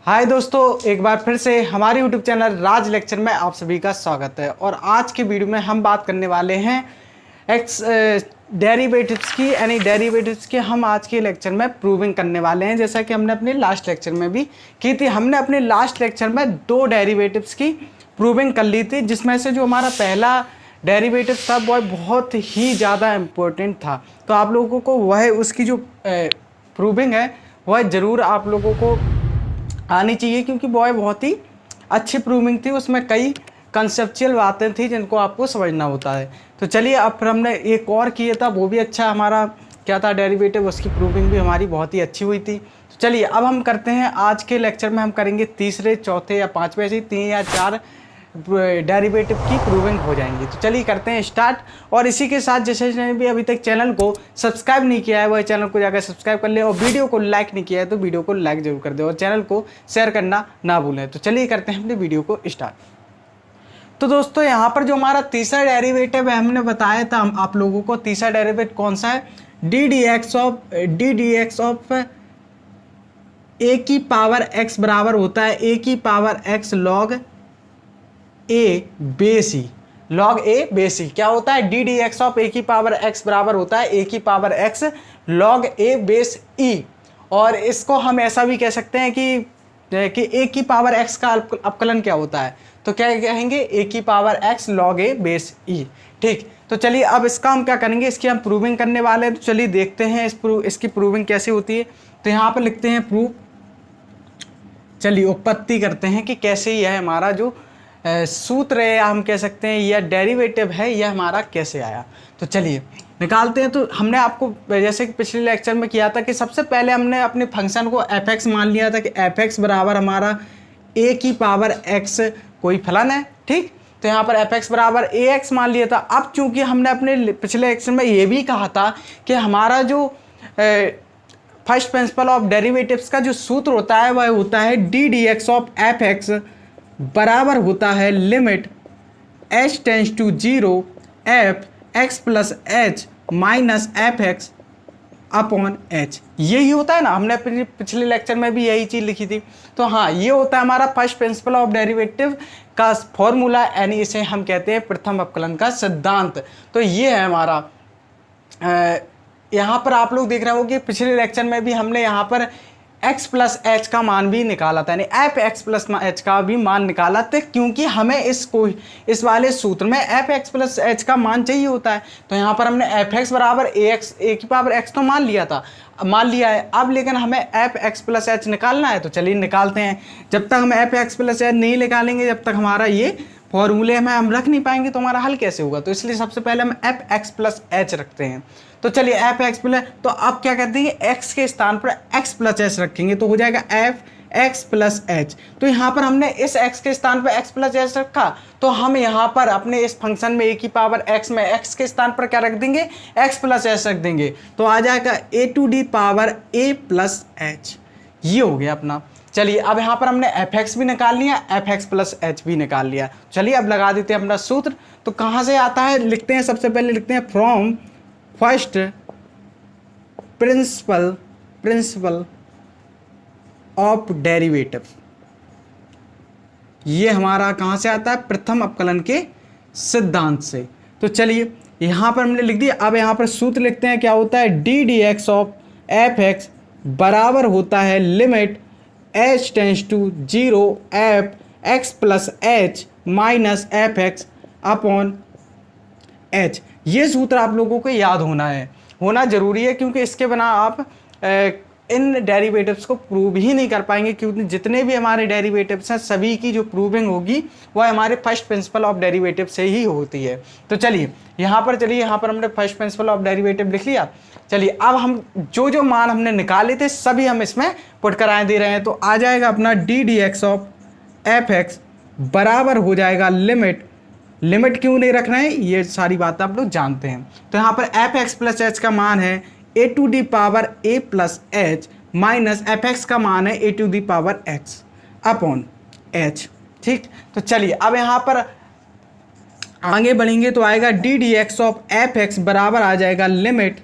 हाय दोस्तों, एक बार फिर से हमारे यूट्यूब चैनल राज लेक्चर में आप सभी का स्वागत है। और आज की वीडियो में हम बात करने वाले हैं एक्स डेरिवेटिव्स की, यानी डेरिवेटिव्स की हम आज के लेक्चर में प्रूविंग करने वाले हैं। जैसा कि हमने अपने लास्ट लेक्चर में भी की थी। हमने अपने लास्ट लेक्चर में दो डेरिवेटिव्स की प्रूविंग कर ली थी, जिसमें से जो हमारा पहला डेरिवेटिव था वह बहुत ही ज़्यादा इम्पोर्टेंट था। तो आप लोगों को वह उसकी जो प्रूविंग है वह ज़रूर आप लोगों को आनी चाहिए, क्योंकि वह बहुत ही अच्छी प्रूविंग थी। उसमें कई कंसेप्चुअल बातें थी जिनको आपको समझना होता है। तो चलिए, अब फिर हमने एक और किया था, वो भी अच्छा हमारा क्या था डेरिवेटिव, उसकी प्रूविंग भी हमारी बहुत ही अच्छी हुई थी। तो चलिए अब हम करते हैं आज के लेक्चर में हम करेंगे तीसरे, चौथे या पाँचवें, ऐसे 3 या 4 डेरिवेटिव की प्रूविंग हो जाएंगी। तो चलिए करते हैं स्टार्ट। और इसी के साथ जिसने भी अभी तक चैनल को सब्सक्राइब नहीं किया है वह चैनल को जाकर सब्सक्राइब कर ले, और वीडियो को लाइक नहीं किया है तो वीडियो को लाइक जरूर कर दे, और चैनल को शेयर करना ना भूलें। तो चलिए करते हैं अपनी वीडियो को स्टार्ट। तो दोस्तों, यहाँ पर जो हमारा तीसरा डेरिवेटिव है, हमने बताया था हम आप लोगों को तीसरा डेरिवेटिव कौन सा है, डी डी एक्स ऑफ ए की पावर एक्स बराबर होता है ए की power x log a base E. Log a base ई क्या होता है, डी डी एक्स ऑफ ए की पावर एक्स बराबर होता है ए की power x log a base ई। और इसको हम ऐसा भी कह सकते हैं कि ए की पावर एक्स का अपकलन क्या होता है, तो क्या कहेंगे, ए की power x log a base ई। ठीक, तो चलिए अब इसका हम क्या करेंगे, इसकी हम प्रूविंग करने वाले हैं। तो चलिए देखते हैं इसकी प्रूविंग कैसे होती है। तो यहाँ पर लिखते हैं प्रूव। चलिए उत्पत्ति करते हैं कि कैसे यह हमारा जो सूत्र है, या हम कह सकते हैं यह डेरिवेटिव है, यह हमारा कैसे आया। तो चलिए निकालते हैं। तो हमने आपको जैसे कि पिछले लेक्चर में किया था कि सबसे पहले हमने अपने फंक्शन को एफ एक्स मान लिया था कि एफ एक्स बराबर हमारा ए की पावर एक्स कोई फलन है। ठीक, तो यहाँ पर एफ एक्स बराबर ए एक्स मान लिया था। अब चूंकि हमने अपने पिछले लेक्चर में ये भी कहा था कि हमारा जो फर्स्ट प्रिंसिपल ऑफ डेरिवेटिव्स का जो सूत्र होता है वह होता है d d x of f x बराबर होता है limit h tends to 0 f x plus h minus f x upon h. यही होता है ना, हमने पिछले लेक्चर में भी यही चीज़ लिखी थी। तो हाँ, ये होता है हमारा फर्स्ट प्रिंसिपल ऑफ डेरिवेटिव का फॉर्मूला, यानी इसे हम कहते हैं प्रथम अपकलन का सिद्धांत। तो ये है हमारा यहाँ पर आप लोग देख रहे हो कि पिछले लेक्चर में भी हमने यहाँ पर x प्लस एच का मान भी निकाला था, यानी एफ एक्स प्लस एच का भी मान निकाला था, क्योंकि हमें इस वाले सूत्र में एफ एक्स प्लस एच का मान चाहिए होता है। तो यहाँ पर हमने एफ एक्स बराबर ए की पावर एक्स तो मान लिया है अब, लेकिन हमें एफ एक्स प्लस एच निकालना है। तो चलिए निकालते हैं। जब तक हम एफ एक्स प्लस एच नहीं निकालेंगे, जब तक हमारा ये फॉर्मूले में हम रख नहीं पाएंगे, तो हमारा हल कैसे होगा। तो इसलिए सबसे पहले हम एफ एक्स प्लस एच रखते हैं। तो चलिए एफ एक्स प्लस, तो अब क्या करते हैं, एक्स के स्थान पर एक्स प्लस एच रखेंगे, तो हो जाएगा एफ एक्स प्लस एच। तो यहाँ पर हमने इस एक्स के स्थान पर एक्स प्लस एच रखा, तो हम यहाँ पर अपने इस फंक्शन में ए की पावर एक्स में एक्स के स्थान पर क्या रख देंगे, एक्स प्लस एच रख देंगे। तो आ जाएगा a to the power a plus h. ये हो गया अपना। चलिए अब यहाँ पर हमने एफ एक्स भी निकाल लिया, एफ एक्स प्लस एच भी निकाल लिया। चलिए अब लगा देते हैं अपना सूत्र। तो कहाँ से आता है, लिखते हैं, सबसे पहले लिखते हैं from first principle of derivative. ये हमारा कहाँ से आता है, प्रथम अपकलन के सिद्धांत से। तो चलिए यहाँ पर हमने लिख दिया। अब यहाँ पर सूत्र लिखते हैं, क्या होता है, d d x of f x बराबर होता है limit h tends to 0 f x plus h minus f x upon h. ये सूत्र आप लोगों को याद होना जरूरी है, क्योंकि इसके बिना आप इन डेरिवेटिव्स को प्रूव ही नहीं कर पाएंगे, क्योंकि जितने भी हमारे डेरिवेटिव्स हैं सभी की जो प्रूविंग होगी वह हमारे फर्स्ट प्रिंसिपल ऑफ डेरिवेटिव से ही होती है। तो चलिए यहाँ पर हमने फर्स्ट प्रिंसिपल ऑफ डेरिवेटिव लिख लिया। चलिए अब हम जो मान हमने निकाले थे सभी हम इसमें पुट कराए दे रहे हैं। तो आ जाएगा अपना d d x of f x बराबर हो जाएगा लिमिट क्यों नहीं रखना है, ये सारी बात आप लोग जानते हैं। तो यहाँ पर एफ एक्स प्लस एच का मान है a to the power a plus h minus f x का मान है a to the power x upon h. ठीक, तो चलिए अब यहाँ पर आगे बढ़ेंगे तो आएगा d d x of f x बराबर आ जाएगा लिमिट।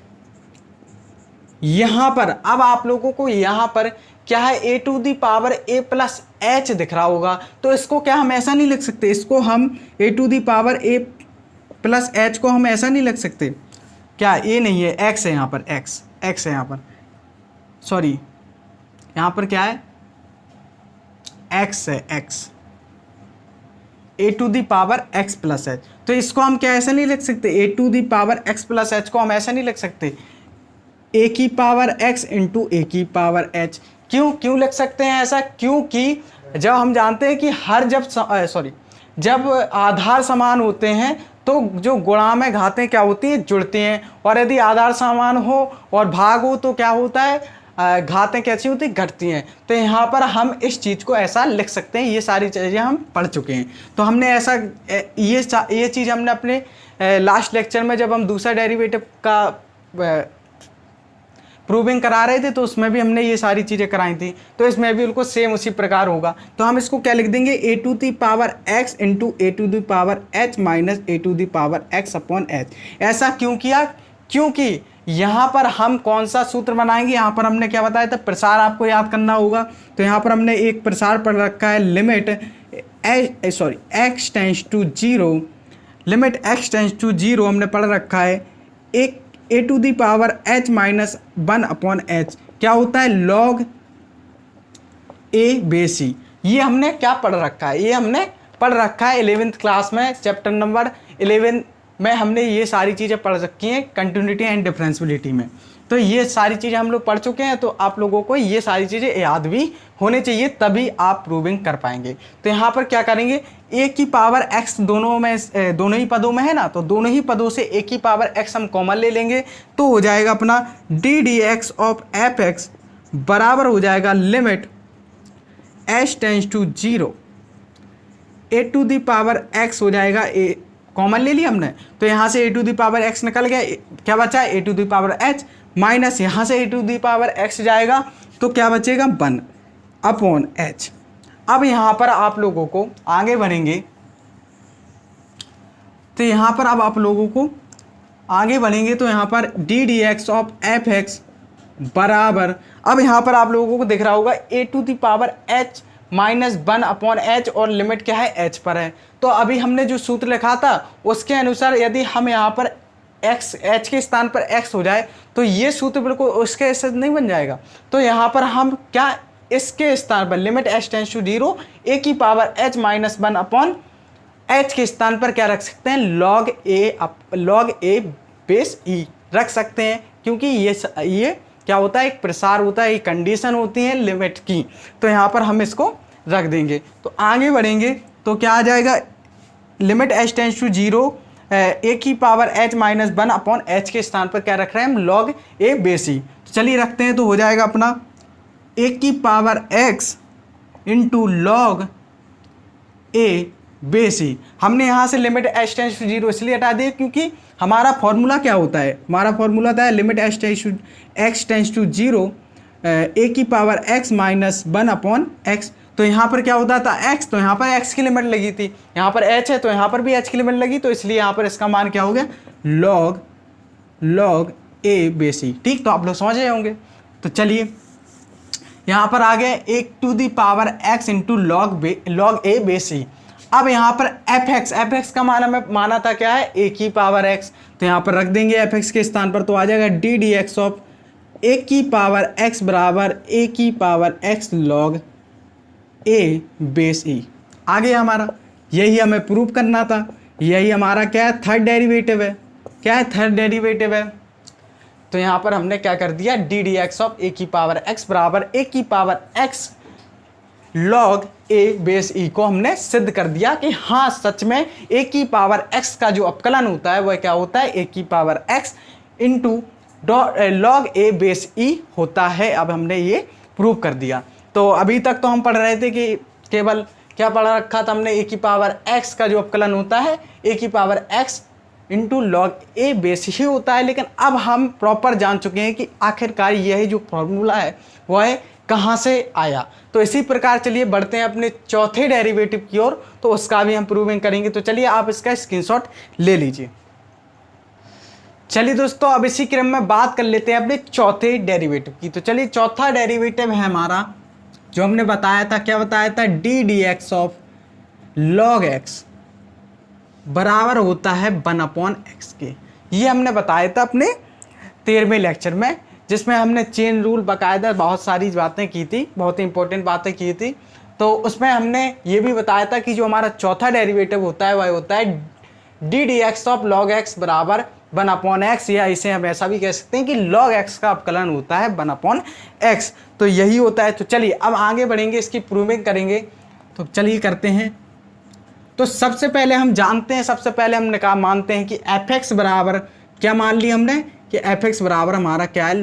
यहाँ पर अब आप लोगों को यहाँ पर क्या है, a to the power a plus h दिख रहा होगा। तो इसको क्या हम ऐसा नहीं लिख सकते, इसको हम a to the power a plus h को हम ऐसा नहीं लिख सकते। क्या ए नहीं है, एक्स है यहाँ पर, एक्स है यहाँ पर, सॉरी यहाँ पर क्या है, एक्स है, x, a to the power x plus h. तो इसको हम क्या ऐसा नहीं लिख सकते, a to the power x plus h को हम ऐसा नहीं लिख सकते, ए की पावर एक्स इंटू ए की पावर एच। क्यों लिख सकते हैं ऐसा, क्योंकि जब हम जानते हैं कि जब आधार समान होते हैं तो जो गुणा में घातें क्या होती हैं, जुड़ती हैं, और यदि आधार समान हो और भाग हो तो क्या होता है, घातें कैसी होती, घटती हैं। तो यहाँ पर हम इस चीज़ को ऐसा लिख सकते हैं। ये सारी चीज़ें हम पढ़ चुके हैं। तो हमने ऐसा ये चीज़ हमने अपने लास्ट लेक्चर में जब हम दूसरा डेरिवेटिव का प्रूविंग करा रहे थे तो उसमें भी हमने ये सारी चीज़ें कराई थी। तो इसमें भी उनको सेम उसी प्रकार होगा। तो हम इसको क्या लिख देंगे, a to the power x into a to the power h minus a to the power x upon h. ऐसा क्यों किया, क्योंकि यहाँ पर हम कौन सा सूत्र बनाएंगे, यहाँ पर हमने क्या बताया था, प्रसार आपको याद करना होगा। तो यहाँ पर हमने एक प्रसार पढ़ रखा है, limit x tends to zero, limit x tends to zero हमने पढ़ रखा है। एक a to the power h minus 1 upon h क्या होता है, लॉग ए बेस सी। ये हमने क्या पढ़ रखा है, ये हमने पढ़ रखा है 11th क्लास में, चैप्टर नंबर 11 में हमने ये सारी चीज़ें पढ़ रखी हैं कंटिन्यूटी एंड डिफरेंशियबिलिटी में। तो ये सारी चीज़ें हम लोग पढ़ चुके हैं। तो आप लोगों को ये सारी चीज़ें याद भी होनी चाहिए, तभी आप प्रूविंग कर पाएंगे। तो यहाँ पर क्या करेंगे, ए की पावर एक्स दोनों ही पदों में है ना, तो दोनों ही पदों से ए की पावर एक्स हम कॉमन ले लेंगे। तो हो जाएगा अपना d d x of f x बराबर हो जाएगा limit h tends to zero, a to the power x हो जाएगा, ए कॉमन ले लिया हमने। तो यहाँ से a to the power x निकल गया, क्या बचा, a to the power h minus यहाँ से a to the power x जाएगा, तो क्या बचेगा 1 अपॉन एच। अब यहाँ पर आप लोगों को आगे बढ़ेंगे, तो यहाँ पर अब आप लोगों को आगे बढ़ेंगे तो यहाँ पर D d x of f x बराबर, अब यहाँ पर आप लोगों को दिख रहा होगा a to the power h minus 1 upon h, और लिमिट क्या है, एच पर है। तो अभी हमने जो सूत्र लिखा था उसके अनुसार यदि हम यहाँ पर एक्स, एच के स्थान पर एक्स हो जाए तो ये सूत्र बिल्कुल उसके ऐसे नहीं बन जाएगा। तो यहाँ पर हम क्या, इसके स्थान पर limit h tends to zero, a की power h minus 1 upon h के स्थान पर क्या रख सकते हैं, लॉग ए बेस ई रख सकते हैं, क्योंकि ये क्या होता है, एक प्रसार होता है, एक कंडीशन होती है लिमिट की। तो यहाँ पर हम इसको रख देंगे। तो आगे बढ़ेंगे तो क्या आ जाएगा, limit h tends to zero, a की power h minus 1 upon h के स्थान पर क्या रख रहे हैं हम, लॉग ए बेस ई। तो चलिए रखते हैं। तो हो जाएगा अपना ए की power x into log a base e. हमने यहाँ से limit h tends to zero इसलिए हटा दिया क्योंकि हमारा फॉर्मूला क्या होता है, हमारा फॉर्मूला था limit x tends to zero, a की power x minus 1 upon x. तो यहाँ पर क्या होता था, एक्स, तो यहाँ पर एक्स की लिमिट लगी थी, यहाँ पर एच है तो यहाँ पर भी एच की लिमिट लगी, तो इसलिए यहाँ पर इसका मान क्या हो गया, लॉग ए बेस ई। ठीक, तो आप लोग समझ रहे होंगे। तो चलिए यहाँ पर आ गए a to the power x into log a base e. अब यहाँ पर एफ एक्स का मान हमें माना था क्या है, ए की पावर एक्स, तो यहाँ पर रख देंगे एफ एक्स के स्थान पर। तो आ जाएगा डी डी एक्स ऑफ ए की पावर एक्स बराबर ए की power x log a base ई। आगे हमारा यही हमें प्रूव करना था, यही हमारा क्या है, थर्ड डेरिवेटिव है। क्या है, थर्ड डेरिवेटिव है। तो यहाँ पर हमने क्या कर दिया, डी डी एक्स ऑफ ए की पावर एक्स बराबर ए की power x log a base ई को हमने सिद्ध कर दिया कि हाँ सच में ए की पावर एक्स का जो अपकलन होता है वह क्या होता है, ए की power x into log a base ई होता है। अब हमने ये प्रूव कर दिया। तो अभी तक तो हम पढ़ रहे थे कि केवल क्या पढ़ रखा था हमने, ए की पावर एक्स का जो अपकलन होता है ए की power x into log a base ही होता है। लेकिन अब हम प्रॉपर जान चुके हैं कि आखिरकार यही जो फॉर्मूला है वह कहाँ से आया। तो इसी प्रकार चलिए बढ़ते हैं अपने चौथे डेरिवेटिव की ओर, तो उसका भी हम प्रूविंग करेंगे। तो चलिए आप इसका स्क्रीनशॉट ले लीजिए। चलिए दोस्तों, अब इसी क्रम में बात कर लेते हैं अपने चौथे डेरिवेटिव की। तो चलिए, चौथा डेरिवेटिव है हमारा, जो हमने बताया था, क्या बताया था, D d x of log x बराबर होता है 1/x के। ये हमने बताया था अपने 13वें लेक्चर में, जिसमें हमने चेन रूल बकायदा बहुत सारी बातें की थी, बहुत ही इंपॉर्टेंट बातें की थी। तो उसमें हमने ये भी बताया था कि जो हमारा चौथा डेरिवेटिव होता है वह होता है d d x of log x बराबर 1/x, या इसे हम ऐसा भी कह सकते हैं कि log x का अपकलन होता है 1/x। तो यही होता है। तो चलिए अब आगे बढ़ेंगे, इसकी प्रूविंग करेंगे। तो चलिए करते हैं। तो सबसे पहले हम जानते हैं, सबसे पहले हमने कहा मानते हैं कि f(x) बराबर, क्या मान लिया हमने कि f(x) बराबर हमारा क्या है,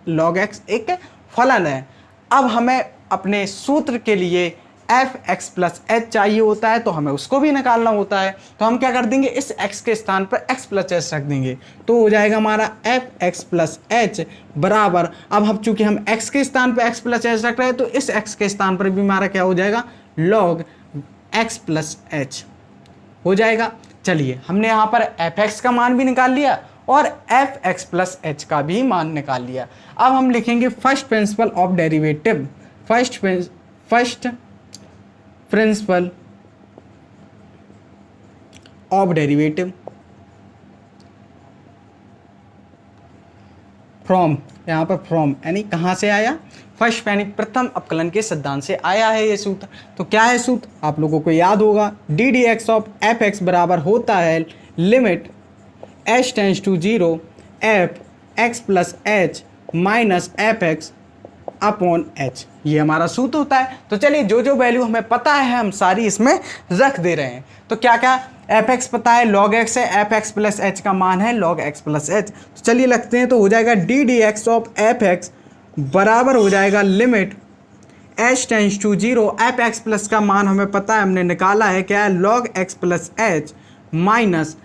log x एक फलन है। अब हमें अपने सूत्र के लिए f(x + h) चाहिए होता है, तो हमें उसको भी निकालना होता है। तो हम क्या कर देंगे, इस x के स्थान पर x + h रख देंगे, तो हो जाएगा हमारा f(x + h) बराबर, अब हम चूंकि हम x के स्थान पर x + h रख रहे हैं, तो इस x के स्थान पर भी हमारा क्या हो जाएगा, log x + h हो जाएगा। चलिए, हमने यहाँ पर f(x) का मान भी निकाल लिया और f(x + h) का भी मान निकाल लिया। अब हम लिखेंगे first principle of derivative, first principle of derivative from, यहाँ पर फ्रॉम यानी कहाँ से आया, फर्स्ट यानी प्रथम अपकलन के सिद्धांत से आया है ये सूत्र। तो क्या है सूत्र, आप लोगों को याद होगा, d d x of f x बराबर होता है limit h tends to 0 f(x + h) minus f(x) upon h, ये हमारा सूत्र होता है। तो चलिए, जो जो वैल्यू हमें पता है हम सारी इसमें रख दे रहे हैं। तो क्या क्या, f(x) पता है, log x है, f(x + h) का मान है log x + h। तो चलिए लगते हैं, तो हो जाएगा d d x of f(x) बराबर हो जाएगा limit h tends to 0 f(x+) का मान हमें पता है, हमने निकाला है, क्या है, log x + h minus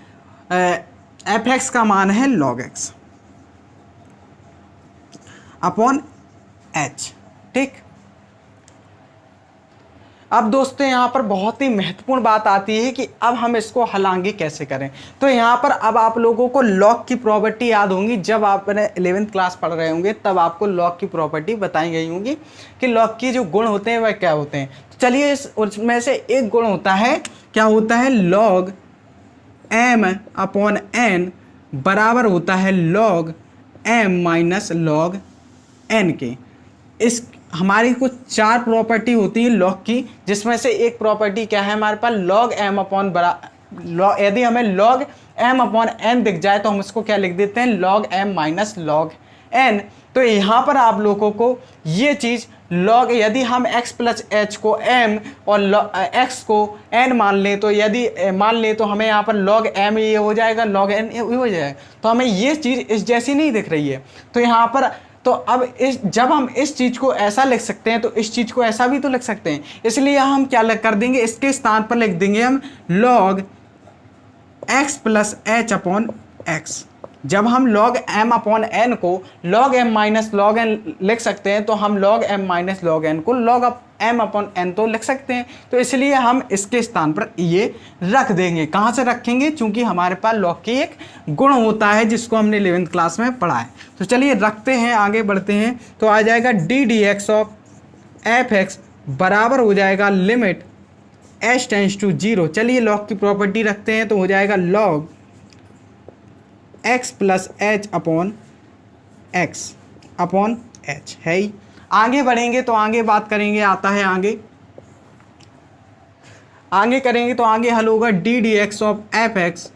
f(x) का मान है log x अपॉन h। ठीक, अब दोस्तों यहाँ पर बहुत ही महत्वपूर्ण बात आती है कि अब हम इसको हलांगे कैसे करें। तो यहाँ पर अब आप लोगों को लॉग की प्रॉपर्टी याद होंगी, जब आपने 11th क्लास पढ़ रहे होंगे तब आपको लॉग की प्रॉपर्टी बताई गई होंगी कि लॉग की जो गुण होते हैं वह क्या होते हैं। तो चलिए, उसमें से एक गुण होता है, क्या होता है, log m/n बराबर होता है log m - log n के। इस हमारी कुछ 4 प्रॉपर्टी होती है लॉग की, जिसमें से एक प्रॉपर्टी क्या है हमारे पास, log m/n, यदि हमें log m/n दिख जाए तो हम इसको क्या लिख देते हैं, log m - log n। तो यहाँ पर आप लोगों को ये चीज़ log, यदि हम x + h को m और x को n मान लें, तो यदि मान लें तो हमें यहाँ पर log m ये हो जाएगा, log n ये हो जाएगा। तो हमें ये चीज़ इस जैसी नहीं दिख रही है। तो यहाँ पर तो अब जब हम इस चीज़ को ऐसा लिख सकते हैं, तो इस चीज़ को ऐसा भी तो लिख सकते हैं। इसलिए हम क्या कर देंगे, इसके स्थान पर लिख देंगे हम log x + h upon x। जब हम log m/n को log m - log n लिख सकते हैं, तो हम log m - log n को log m/n तो लिख सकते हैं। तो इसलिए हम इसके स्थान पर ये रख देंगे। कहाँ से रखेंगे, चूंकि हमारे पास log की एक गुण होता है जिसको हमने 11th क्लास में पढ़ा है। तो चलिए रखते हैं, आगे बढ़ते हैं। तो आ जाएगा d d x of f x बराबर हो जाएगा लिमिट h टेंड्स टू 0। चलिए log की प्रॉपर्टी रखते हैं, तो हो जाएगा log x + h upon x upon h है ही। आगे बढ़ेंगे तो आगे बात करेंगे, आता है आगे करेंगे तो आगे हल होगा d d x of f x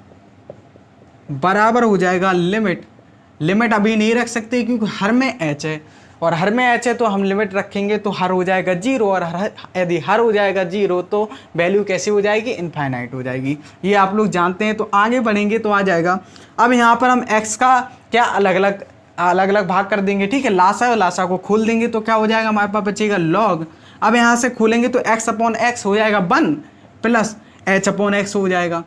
बराबर हो जाएगा लिमिट अभी नहीं रख सकते क्योंकि हर में h है, और हर में h है तो हम लिमिट रखेंगे तो हर हो जाएगा 0, और यदि हर हो जाएगा 0 तो वैल्यू कैसी हो जाएगी, इनफाइनाइट हो जाएगी। ये आप लोग जानते हैं। तो आगे बढ़ेंगे तो आ जाएगा, अब यहाँ पर हम x का क्या अलग अलग भाग कर देंगे। ठीक है, लासा और लासा को खोल देंगे तो क्या हो जाएगा, हमारे पास बचेगा log। अब यहाँ से खोलेंगे तो x/x हो जाएगा 1 प्लस h/x हो जाएगा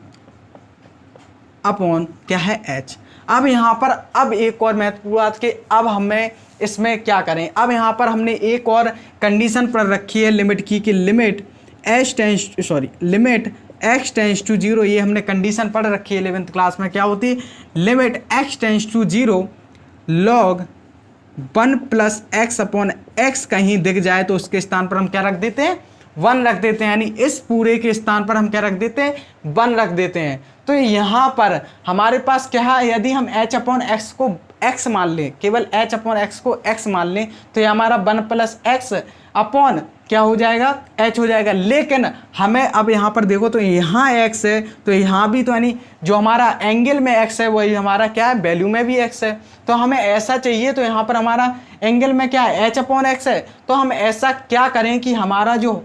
अपॉन क्या है h। अब यहाँ पर अब एक और महत्वपूर्ण बात कि अब हमें इसमें क्या करें, अब यहाँ पर हमने एक और कंडीशन पर रखी है लिमिट की, कि लिमिट x टेंस टू 0, ये हमने कंडीशन पढ़ रखी है 11th क्लास में, क्या होती है, limit x tends to 0 log 1 plus x upon x कहीं दिख जाए तो उसके स्थान पर हम क्या रख देते हैं, 1 रख देते हैं, यानी इस पूरे के स्थान पर हम क्या रख देते हैं, 1 रख देते हैं। तो यहाँ पर हमारे पास क्या है, यदि हम h अपॉन एक्स को x मान लें, केवल h अपॉन एक्स को x मान लें, तो ये हमारा 1 प्लस एक्स अपॉन क्या हो जाएगा, h हो जाएगा। लेकिन हमें अब यहाँ पर देखो तो यहाँ x है, तो यहाँ भी तो यानी जो हमारा एंगल में x है वही हमारा क्या है, वैल्यू में भी x है। तो हमें ऐसा चाहिए, तो यहाँ पर हमारा एंगल में क्या है, h अपॉन एक्स है। तो हम ऐसा क्या करें कि हमारा जो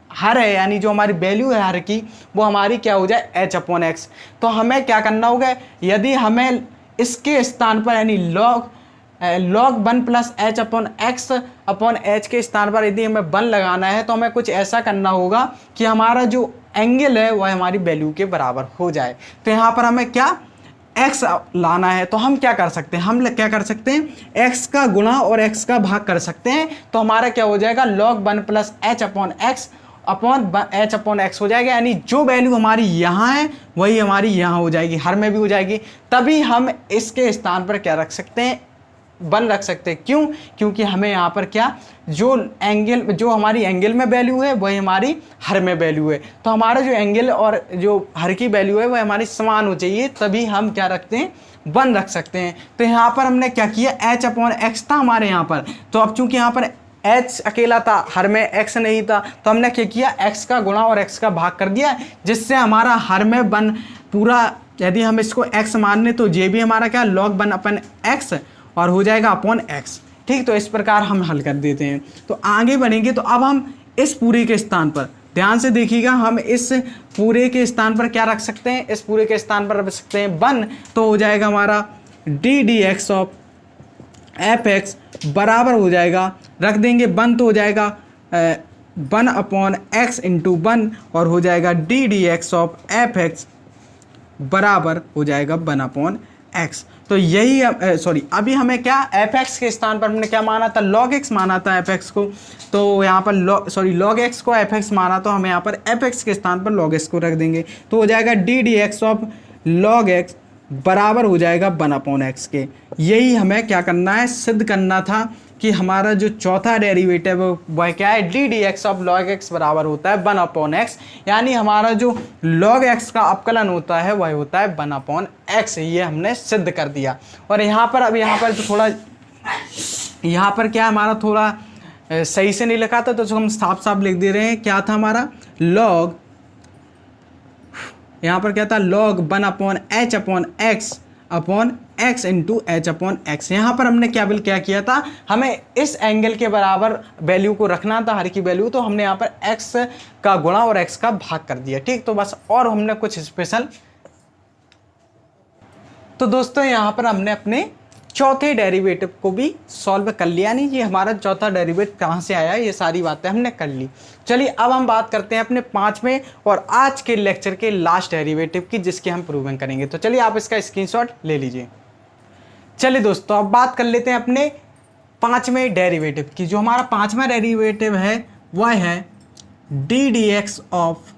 हर है, यानी जो हमारी वैल्यू है हर की, वो हमारी क्या हो जाए, h अपॉन एक्स। तो हमें क्या करना होगा, यदि हमें इसके स्थान पर यानी log 1 plus h upon x upon h के स्थान पर यदि हमें 1 लगाना है, तो हमें कुछ ऐसा करना होगा कि हमारा जो एंगल है वह हमारी वैल्यू के बराबर हो जाए। तो यहाँ पर हमें क्या x लाना है, तो हम क्या कर सकते हैं, हम क्या कर सकते हैं, x का गुणा और x का भाग कर सकते हैं। तो हमारा क्या हो जाएगा, log 1 plus h upon x upon H upon x हो जाएगा, यानी जो वैल्यू हमारी यहाँ है वही हमारी यहाँ हो जाएगी, हर में भी हो जाएगी। तभी हम इसके स्थान पर क्या रख सकते हैं, 1 रख सकते हैं। क्यों, क्योंकि हमें यहाँ पर क्या जो हमारी एंगल में वैल्यू है वही हमारी हर में वैल्यू है। तो हमारा जो एंगल और जो हर की वैल्यू है वह हमारी समान हो चाहिए, तभी हम क्या रखते हैं, 1 रख सकते हैं। तो यहाँ पर हमने क्या किया, h अपॉन एक्स था हमारे यहाँ पर, तो अब चूंकि यहाँ पर h अकेला था, हर में x नहीं था, तो हमने क्या किया, x का गुणा और x का भाग कर दिया, जिससे हमारा हर में 1 पूरा, यदि हम इसको x मान लें तो ये भी हमारा क्या, log 1 अपन x और हो जाएगा अपॉन x। ठीक, तो इस प्रकार हम हल कर देते हैं। तो आगे बढ़ेंगे, तो अब हम इस पूरे के स्थान पर ध्यान से देखिएगा, हम इस पूरे के स्थान पर क्या रख सकते हैं, इस पूरे के स्थान पर रख सकते हैं 1, तो हो जाएगा हमारा d d x of f x बराबर हो जाएगा, रख देंगे 1 तो हो जाएगा 1 अपॉन एक्स इंटू 1 और हो जाएगा d d x of f x बराबर हो जाएगा 1 अपॉन एक्स। तो यही अभी हमें क्या, एफ एक्स के स्थान पर हमने क्या माना था, log x माना था एफ एक्स को, तो यहाँ पर log x को एफ एक्स माना, तो हमें यहाँ पर एफ एक्स के स्थान पर log x को रख देंगे, तो हो जाएगा d d x of log x बराबर हो जाएगा 1 अपॉन एक्स के। यही हमें क्या करना है, सिद्ध करना था कि हमारा जो चौथा डेरिवेटिव वह क्या है, d d x of log x बराबर होता है 1 अपॉन एक्स, यानी हमारा जो log x का अपकलन होता है वह होता है 1 अपॉन एक्स। ये हमने सिद्ध कर दिया। और यहाँ पर अब यहाँ पर तो थोड़ा यहाँ पर क्या हमारा थोड़ा सही से नहीं लिखा था, तो हम साफ साफ लिख दे रहे हैं, क्या था हमारा log, यहाँ पर क्या था, log 1 upon H upon x upon x into H upon x. यहाँ पर हमने क्या किया था, हमें इस एंगल के बराबर वैल्यू को रखना था, हर की वैल्यू, तो हमने यहाँ पर एक्स का गुणा और एक्स का भाग कर दिया। ठीक, तो बस, और हमने कुछ स्पेशल, तो दोस्तों यहाँ पर हमने अपने चौथे डेरिवेटिव को भी सॉल्व कर लिया। नहीं, ये हमारा चौथा डेरिवेटिव कहाँ से आया, ये सारी बातें हमने कर ली। चलिए अब हम बात करते हैं अपने 5वें और आज के लेक्चर के लास्ट डेरिवेटिव की, जिसकी हम प्रूविंग करेंगे। तो चलिए आप इसका स्क्रीनशॉट ले लीजिए। चलिए दोस्तों, अब बात कर लेते हैं अपने 5वें डेरिवेटिव की। जो हमारा 5वां डेरिवेटिव है वह है डी डी एक्स ऑफ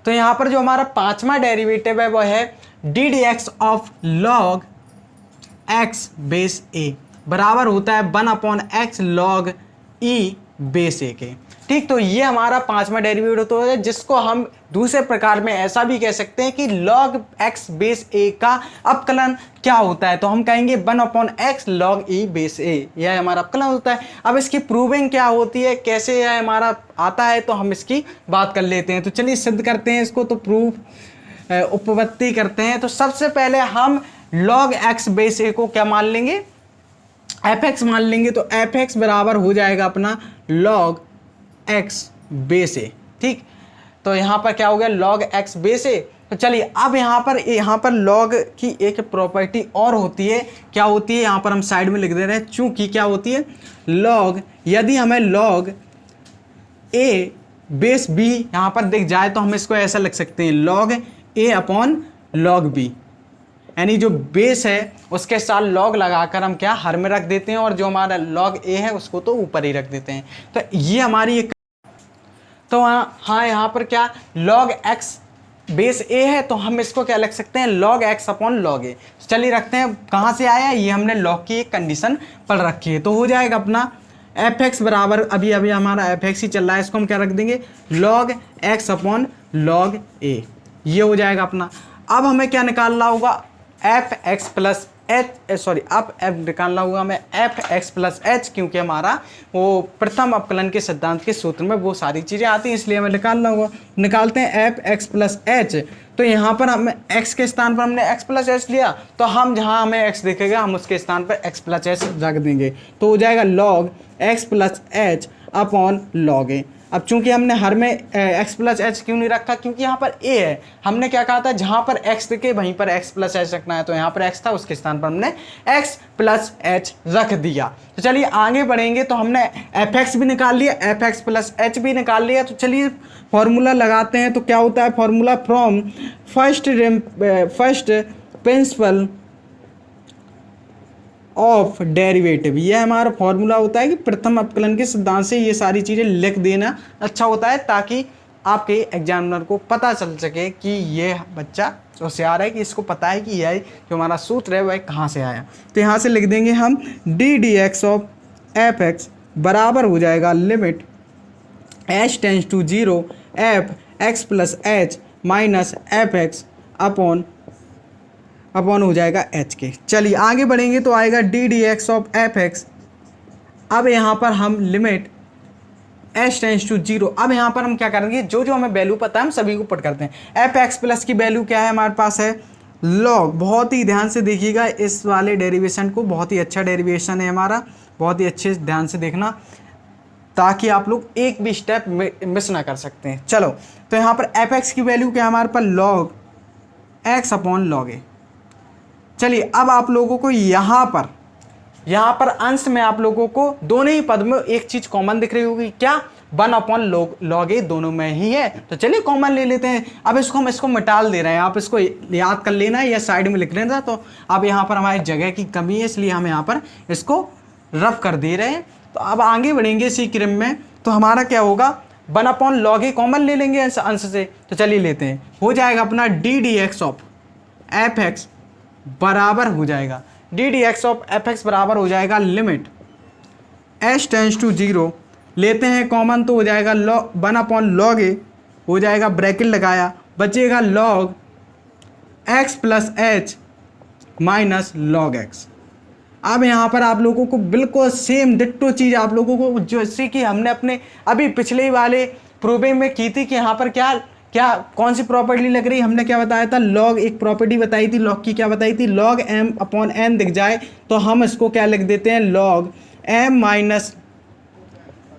तो यहाँ पर जो हमारा 5वां डेरिवेटिव है वह है d d x of log x base a बराबर होता है 1 upon x log e base a के। ठीक, तो ये हमारा 5वां डेरिवेटिव तो है, जिसको हम दूसरे प्रकार में ऐसा भी कह सकते हैं कि log x बेस a का अपकलन क्या होता है, तो हम कहेंगे 1 upon x log e base a, यह हमारा अपकलन होता है। अब इसकी प्रूविंग क्या होती है, कैसे यह हमारा आता है, तो हम इसकी बात कर लेते हैं। तो चलिए सिद्ध करते हैं इसको, तो प्रूफ उपपत्ति करते हैं। तो सबसे पहले हम log x बेस a को क्या मान लेंगे, एफ एक्स मान लेंगे, तो एफ एक्स बराबर हो जाएगा अपना log x बेस a। ठीक, तो यहाँ पर क्या हो गया, log x बेस a। तो चलिए अब यहाँ पर log की एक प्रॉपर्टी और होती है, क्या होती है, यहाँ पर हम साइड में लिख दे रहे हैं, चूंकि क्या होती है, log, यदि हमें log a बेस b यहाँ पर दिख जाए तो हम इसको ऐसा लिख सकते हैं, log a upon log b। यानी जो बेस है उसके साथ लॉग लगाकर हम क्या हर में रख देते हैं, और जो हमारा लॉग ए है उसको तो ऊपर ही रख देते हैं। तो ये हमारी एक, तो हाँ यहाँ पर क्या लॉग एक्स बेस ए है, तो हम इसको क्या लिख सकते हैं log x upon log a. चलिए रखते हैं, कहाँ से आया, ये हमने लॉग की एक कंडीशन पढ़ रखी है। तो हो जाएगा अपना एफ एक्स बराबर, अभी अभी हमारा एफ एक्स ही चल रहा है, इसको हम क्या रख देंगे लॉग एक्स अपॉन लॉग ए, ये हो जाएगा अपना। अब हमें क्या निकालना होगा F x plus H, sorry अब एफ निकालना होगा हमें एफ एक्स प्लस एच, क्योंकि हमारा वो प्रथम अपकलन के सिद्धांत के सूत्र में वो सारी चीज़ें आती हैं, इसलिए हमें निकालना होगा। निकालते हैं एफ एक्स प्लस एच। तो यहाँ पर हमें एक्स के स्थान पर हमने एक्स प्लस एच लिया, तो हम जहाँ हमें एक्स दिखेगा हम उसके स्थान पर एक्स प्लस एच रख देंगे, तो हो जाएगा log x plus h upon log a. अब चूंकि हमने हर में x प्लस एच क्यों नहीं रखा, क्योंकि यहाँ पर a है, हमने क्या कहा था जहाँ पर x दिखे वहीं पर x प्लस एच रखना है, तो यहाँ पर x था उसके स्थान पर हमने x प्लस एच रख दिया। तो चलिए आगे बढ़ेंगे, तो हमने fx भी निकाल लिया, fx प्लस एच भी निकाल लिया। तो चलिए फॉर्मूला लगाते हैं, तो क्या होता है formula from first principle of derivative, यह हमारा फॉर्मूला होता है कि प्रथम अपकलन के सिद्धांत से ये सारी चीज़ें लिख देना अच्छा होता है, ताकि आपके एग्जामिनर को पता चल सके कि ये बच्चा होशियार है, कि इसको पता है कि यह जो हमारा सूत्र है वह कहाँ से आया। तो यहाँ से लिख देंगे हम d d x of f x बराबर हो जाएगा limit h tends to 0 f x plus h minus f x upon हो जाएगा एच के। चलिए आगे बढ़ेंगे, तो आएगा d d x of f x. अब यहाँ पर हम लिमिट एच टेंस टू 0, अब यहाँ पर हम क्या करेंगे, जो जो हमें वैल्यू पता है हम सभी को पुट करते हैं। एफ एक्स प्लस की वैल्यू क्या है हमारे पास है लॉग, बहुत ही ध्यान से देखिएगा इस वाले डेरिवेशन को, बहुत ही अच्छा डेरिवेशन है हमारा, बहुत ही अच्छे ध्यान से देखना ताकि आप लोग एक भी स्टेप मिस ना कर सकते हैं। चलो तो यहाँ पर एफ एक्स की वैल्यू क्या है हमारे पास log x upon log a. चलिए अब आप लोगों को यहाँ पर अंश में आप लोगों को दोनों ही पद में एक चीज कॉमन दिख रही होगी, क्या 1 अपॉन लॉग ए दोनों में ही है। तो चलिए कॉमन ले लेते हैं। अब हम इसको मिटाल दे रहे हैं, आप इसको याद कर लेना है या साइड में लिख लेना। तो अब यहाँ पर हमारी जगह की कमी है, इसलिए हम यहाँ पर इसको रफ कर दे रहे हैं। तो अब आगे बढ़ेंगे इसी क्रम में, तो हमारा क्या होगा 1 अपॉन लॉग ए कॉमन ले लेंगे अंश से। तो चलिए लेते हैं, हो जाएगा अपना d d x of f x बराबर हो जाएगा d d x of f x बराबर हो जाएगा लिमिट एच टेंस टू 0 लेते हैं कॉमन, तो हो जाएगा 1 अपॉन लॉग ए, हो जाएगा ब्रैकेट लगाया, बचेगा log x plus h minus log x. अब यहाँ पर आप लोगों को बिल्कुल सेम डिट्टो चीज़ आप लोगों को जैसे कि हमने अपने अभी पिछले वाले प्रूविंग में की थी कि यहाँ पर क्या कौन सी प्रॉपर्टी लग रही, हमने क्या बताया था लॉग एक प्रॉपर्टी बताई थी, लॉग की क्या बताई थी लॉग एम अपॉन एन दिख जाए तो हम इसको क्या लिख देते हैं log m minus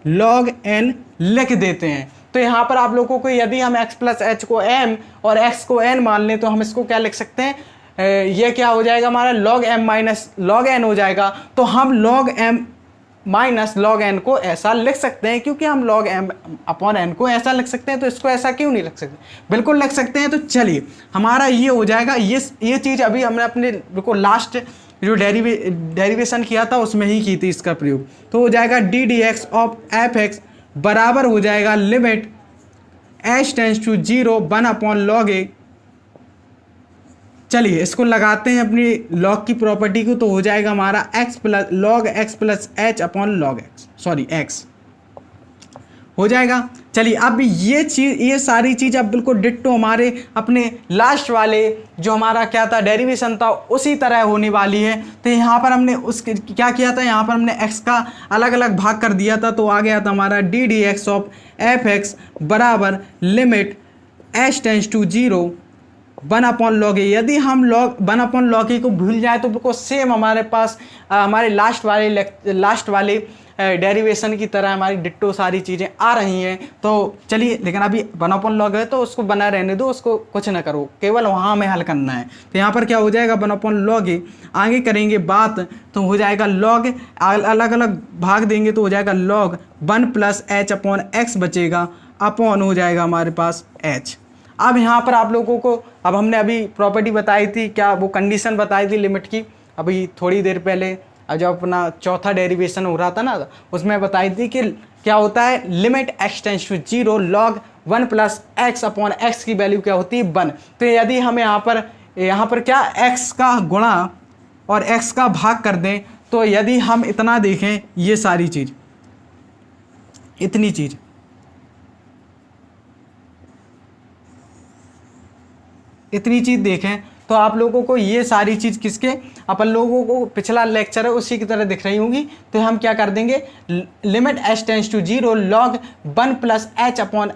log n लिख देते हैं। तो यहाँ पर आप लोगों को यदि हम x प्लस एच को m और x को n मान लें तो हम इसको क्या लिख सकते हैं, ये क्या हो जाएगा हमारा log m minus log n हो जाएगा। तो हम log m minus log n को ऐसा लिख सकते हैं, क्योंकि हम log m अपॉन n को ऐसा लिख सकते हैं, तो इसको ऐसा क्यों नहीं लिख सकते, बिल्कुल लिख सकते हैं। तो चलिए हमारा ये हो जाएगा, ये चीज़ अभी हमने अपने बिल्कुल लास्ट जो डेरिवेशन किया था उसमें ही की थी इसका प्रयोग। तो हो जाएगा d d x of f x बराबर हो जाएगा limit h tends to 0 1 upon log a. चलिए इसको लगाते हैं अपनी लॉग की प्रॉपर्टी को, तो हो जाएगा हमारा x plus log x plus h upon log x, sorry x हो जाएगा। चलिए अब ये सारी चीज़ अब बिल्कुल डिट्टो हमारे अपने लास्ट वाले जो हमारा क्या था डेरिवेशन था उसी तरह होने वाली है। तो यहाँ पर हमने उसके क्या किया था, यहाँ पर हमने x का अलग अलग भाग कर दिया था, तो आ गया था हमारा d d x of f x बराबर limit h tends to 0 1 upon log a. यदि हम लॉग 1 अपॉन लॉग ए को भूल जाए तो बिल्कुल सेम हमारे पास हमारे लास्ट वाले डेरिवेशन की तरह हमारी डिट्टो सारी चीज़ें आ रही हैं। तो चलिए, लेकिन अभी 1 अपॉन लॉग है तो उसको बना रहने दो, उसको कुछ ना करो, केवल वहाँ में हल करना है। तो यहाँ पर क्या हो जाएगा 1 अपॉन लॉग ए, आगे करेंगे बात तो हो जाएगा लॉग अलग अलग भाग देंगे तो हो जाएगा log 1 plus h upon x बचेगा, अपॉन हो जाएगा हमारे पास एच। अब यहाँ पर आप लोगों को, अब हमने अभी प्रॉपर्टी बताई थी, क्या वो कंडीशन बताई थी लिमिट की अभी थोड़ी देर पहले, अब जब अपना चौथा डेरिवेशन हो रहा था ना, उसमें बताई थी कि क्या होता है, limit x tends to 0 log 1 plus x upon x की वैल्यू क्या होती है 1। तो यदि हम यहाँ पर क्या x का गुणा और x का भाग कर दें, तो यदि हम इतना देखें, ये सारी चीज़, इतनी चीज़, देखें तो आप लोगों को ये सारी चीज़ किसके, अपन लोगों को पिछला लेक्चर है उसी की तरह दिख रही होंगी। तो हम क्या कर देंगे, limit h tends to 0 log 1 plus h upon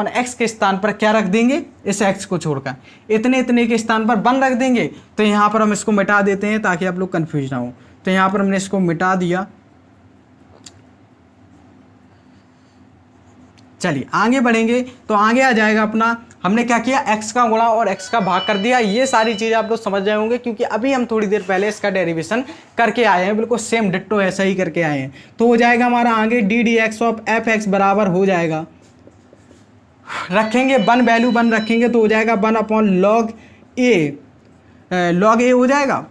x के स्थान पर क्या रख देंगे, इस x को छोड़कर इतने के स्थान पर 1 रख देंगे। तो यहाँ पर हम इसको मिटा देते हैं ताकि आप लोग कन्फ्यूज ना हो। तो यहाँ पर हमने इसको मिटा दिया। चलिए आगे बढ़ेंगे, तो आगे आ जाएगा अपना, हमने क्या किया, x का गुणा और x का भाग कर दिया। ये सारी चीज़ आप लोग समझ जाए होंगे क्योंकि अभी हम थोड़ी देर पहले इसका डेरिवेशन करके आए हैं, बिल्कुल सेम डिट्टो ऐसा ही करके आए हैं। तो हो जाएगा हमारा आगे D d x of f x बराबर हो जाएगा, रखेंगे 1 वैल्यू 1 रखेंगे तो हो जाएगा 1 अपॉन लॉग ए हो जाएगा,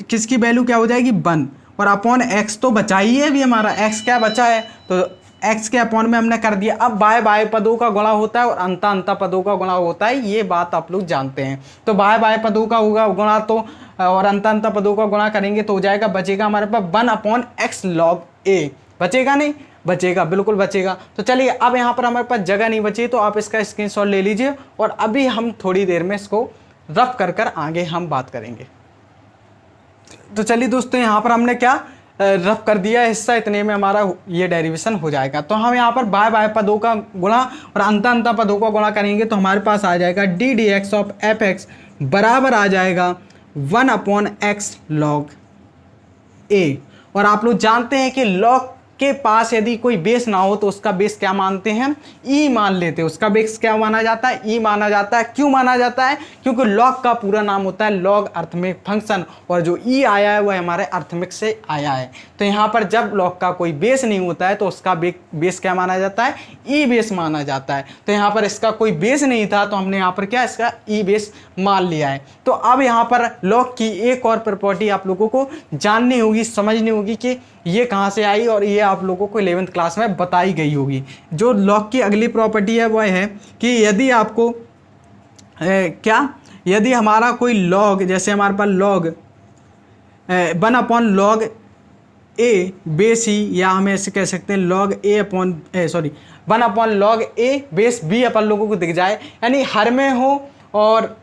किसकी वैल्यू क्या हो जाएगी 1, और अपॉन x तो बचा ही है, अभी हमारा x क्या बचा है, तो x के अपॉन में हमने कर दिया। अब बाय पदों का गुणा होता है और अंत पदों का गुणा होता है, ये बात आप लोग जानते हैं। तो बाय पदों का होगा गुणा, तो और अंत पदों का गुणा करेंगे तो हो जाएगा, बचेगा हमारे पास 1 अपॉन एक्स लॉग ए, बचेगा नहीं, बचेगा, बिल्कुल बचेगा। तो चलिए अब यहाँ पर हमारे पास जगह नहीं बची, तो आप इसका स्क्रीनशॉट ले लीजिए और अभी हम थोड़ी देर में इसको रफ कर आगे हम बात करेंगे। तो चलिए दोस्तों, यहाँ पर हमने क्या रफ कर दिया हिस्सा, इतने में हमारा ये डेरिवेशन हो जाएगा। तो हम यहाँ पर बाय पदों का गुणा और अंत पदों का गुणा करेंगे तो हमारे पास आ जाएगा d d x of f x बराबर आ जाएगा 1 अपॉन एक्स लॉग ए। और आप लोग जानते हैं कि लॉग के पास यदि कोई बेस ना हो तो उसका बेस क्या मानते हैं, ई मान लेते हैं। उसका बेस क्या माना जाता है, ई माना जाता है। क्यों माना जाता है, क्योंकि लॉग का पूरा नाम होता है लॉग अर्थमेटिक फंक्शन, और जो ई आया है वह हमारे अर्थमेटिक से आया है। तो यहाँ पर जब लॉग का कोई बेस नहीं होता है तो उसका बेस क्या माना जाता है, ई बेस माना जाता है। तो यहाँ पर इसका कोई बेस नहीं था तो हमने यहाँ पर क्या इसका ई बेस मान लिया है। तो अब यहाँ पर लॉग की एक और प्रॉपर्टी आप लोगों को जाननी होगी, समझनी होगी कि ये कहाँ से आई, और ये आप लोगों को 11th क्लास में बताई गई होगी। जो लॉग की अगली प्रॉपर्टी है वह है कि यदि आपको यदि हमारा कोई लॉग, जैसे हमारे पास log 1 upon log a base ई, या हम ऐसे कह सकते हैं log A upon 1 upon log a base B अपन लोगों को दिख जाए, यानी हर में हो और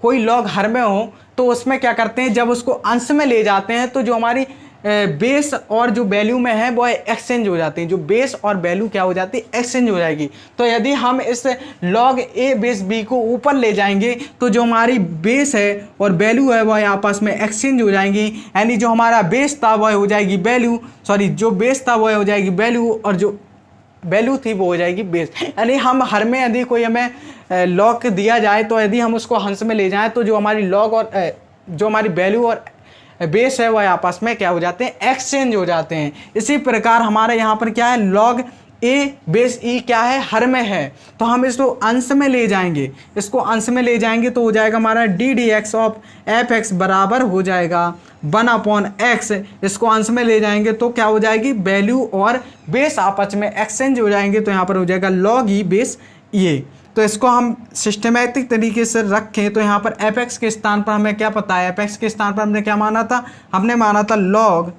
कोई लॉग हर में हो, तो उसमें क्या करते हैं, जब उसको अंश में ले जाते हैं तो जो हमारी बेस और जो वैल्यू में है वो एक्सचेंज हो जाती है, जो बेस और वैल्यू क्या हो जाती है, एक्सचेंज हो जाएगी। तो यदि हम इस लॉग ए बेस बी को ऊपर ले जाएंगे तो जो हमारी बेस है और वैल्यू है वह आपस में एक्सचेंज हो जाएंगी, यानी जो हमारा बेस था वह हो जाएगी वैल्यू, जो बेस था वह हो जाएगी वैल्यू, और जो वैल्यू थी वो हो जाएगी बेस। यानी हम हर में यदि कोई हमें लॉग दिया जाए तो यदि हम उसको हंस में ले जाएं तो जो हमारी लॉग और जो हमारी वैल्यू और बेस है वह आपस में क्या हो जाते हैं, एक्सचेंज हो जाते हैं। इसी प्रकार हमारे यहाँ पर क्या है, लॉग ए बेस ई क्या है, हर में है, तो हम इसको अंश में ले जाएंगे, तो हो जाएगा हमारा d d x of f x बराबर हो जाएगा 1 अपॉन एक्स। इसको अंश में ले जाएंगे तो क्या हो जाएगी, वैल्यू और बेस आपस में एक्सचेंज हो जाएंगे, तो यहाँ पर हो जाएगा लॉग ई बेस ये। तो इसको हम सिस्टमैटिक तरीके से रखें तो यहाँ पर एफ एक्स के स्थान पर हमें क्या पता है, एफ एक्स के स्थान पर हमने क्या माना था, हमने माना था लॉग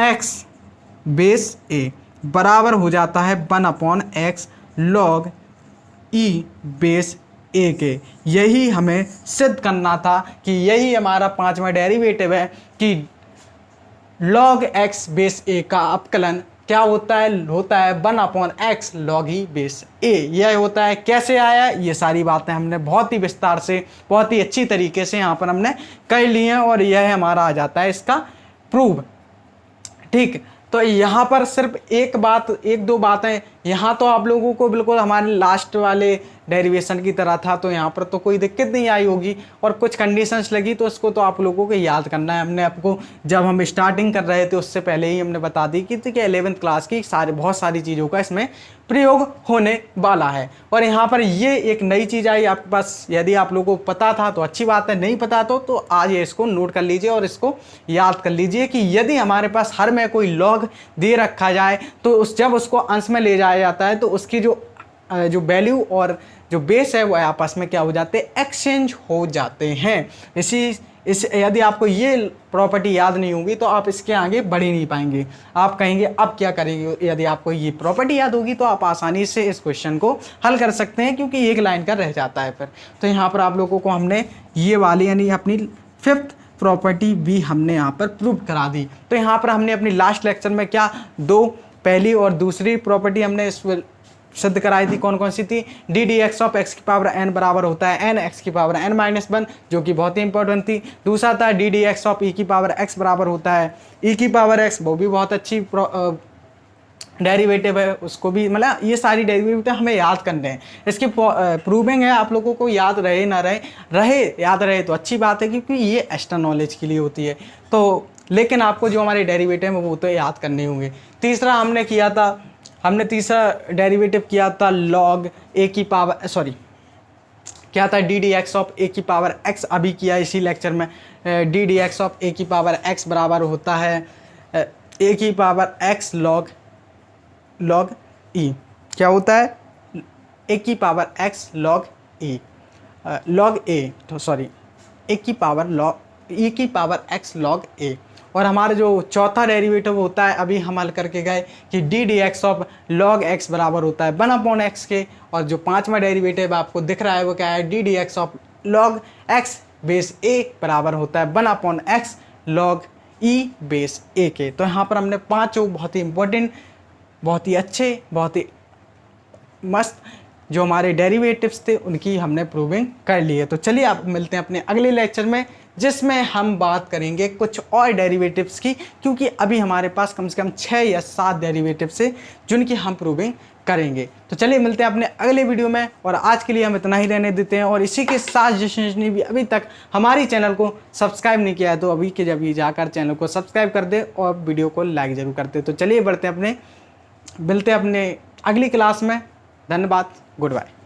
एक्स बेस ए बराबर हो जाता है 1 upon x log e base a के। यही हमें सिद्ध करना था कि यही हमारा 5वां डेरिवेटिव है कि लॉग एक्स बेस ए का अपकलन क्या होता है 1 अपॉन एक्स लॉग ही बेस ए। यह होता है, कैसे आया, ये सारी बातें हमने बहुत ही विस्तार से, बहुत ही अच्छी तरीके से यहाँ पर हमने कर ली हैं, और यह हमारा आ जाता है इसका प्रूव। ठीक, तो यहाँ पर सिर्फ एक दो बातें यहाँ तो आप लोगों को बिल्कुल हमारे लास्ट वाले डेरिवेशन की तरह था, तो यहाँ पर तो कोई दिक्कत नहीं आई होगी। और कुछ कंडीशंस लगी तो उसको तो आप लोगों को याद करना है। हमने आपको जब हम स्टार्टिंग कर रहे थे उससे पहले ही हमने बता दी कि 11th क्लास की बहुत सारी चीज़ों का इसमें प्रयोग होने वाला है। और यहाँ पर ये एक नई चीज़ आई आपके पास, यदि आप लोगों को पता था तो अच्छी बात है, नहीं पता तो आज ये इसको नोट कर लीजिए और इसको याद कर लीजिए कि यदि हमारे पास हर में कोई लॉग दे रखा जाए तो जब उसको अंश में ले जाया जाता है तो उसकी जो वैल्यू और जो बेस है वो आपस में क्या हो जाते हैं, एक्सचेंज हो जाते हैं। यदि आपको ये प्रॉपर्टी याद नहीं होगी तो आप इसके आगे बढ़ ही नहीं पाएंगे। आप कहेंगे अब क्या करेंगे। यदि आपको ये प्रॉपर्टी याद होगी तो आप आसानी से इस क्वेश्चन को हल कर सकते हैं, क्योंकि एक लाइन का रह जाता है फिर। तो यहाँ पर आप लोगों को हमने ये वाली यानी अपनी 5th प्रॉपर्टी भी हमने यहाँ पर प्रूव करा दी। तो यहाँ पर हमने अपनी लास्ट लेक्चर में क्या दो पहली और दूसरी प्रॉपर्टी हमने इस सिद्ध कराई थी। कौन कौन सी थी? D d x of x की पावर एन बराबर होता है एन एक्स की पावर एन माइनस 1, जो कि बहुत ही इंपॉर्टेंट थी। दूसरा था डी डी एक्स ऑफ ई की पावर एक्स बराबर होता है ई की पावर एक्स, वो भी बहुत अच्छी डेरिवेटिव है। उसको भी मतलब ये सारी डेरिवेटिव हमें याद करने हैं। इसकी प्रूविंग है, आप लोगों को याद रहे ना रहे याद रहे तो अच्छी बात है, क्योंकि ये एक्स्ट्रा नॉलेज के लिए होती है। तो लेकिन आपको जो हमारे डेरिवेटिव है वो तो याद करने होंगे। तीसरा हमने तीसरा डेरिवेटिव किया था लॉग ए की पावर क्या था, डी डी एक्स ऑफ ए की पावर एक्स, अभी किया इसी लेक्चर में। डी डी एक्स ऑफ ए की पावर एक्स बराबर होता है ए की पावर एक्स लॉग ई। क्या होता है? ए की पावर एक्स लॉग ई ए की पावर लॉग ई की पावर एक्स लॉग ए। और हमारा जो चौथा डेरिवेटिव होता है अभी हम हल करके गए कि D d x of log x बराबर होता है 1/x के। और जो पांचवा डेरिवेटिव आपको दिख रहा है वो क्या है? D d x of log x base a बराबर होता है 1/x log e base a के। तो यहाँ पर हमने पांचों बहुत ही इंपॉर्टेंट, बहुत ही अच्छे, बहुत ही मस्त जो हमारे डेरिवेटिव्स थे उनकी हमने प्रूविंग कर ली है। तो चलिए आप मिलते हैं अपने अगले लेक्चर में, जिसमें हम बात करेंगे कुछ और डेरिवेटिव्स की, क्योंकि अभी हमारे पास कम से कम 6 या 7 डेरिवेटिव्स है जिनकी हम प्रूविंग करेंगे। तो चलिए मिलते हैं अपने अगले वीडियो में, और आज के लिए हम इतना ही रहने देते हैं। और इसी के साथ जिसने भी अभी तक हमारी चैनल को सब्सक्राइब नहीं किया है तो अभी के जब जाकर चैनल को सब्सक्राइब कर दे और वीडियो को लाइक ज़रूर करते। तो चलिए मिलते हैं अपने अगली क्लास में। धन्यवाद, गुड बाय।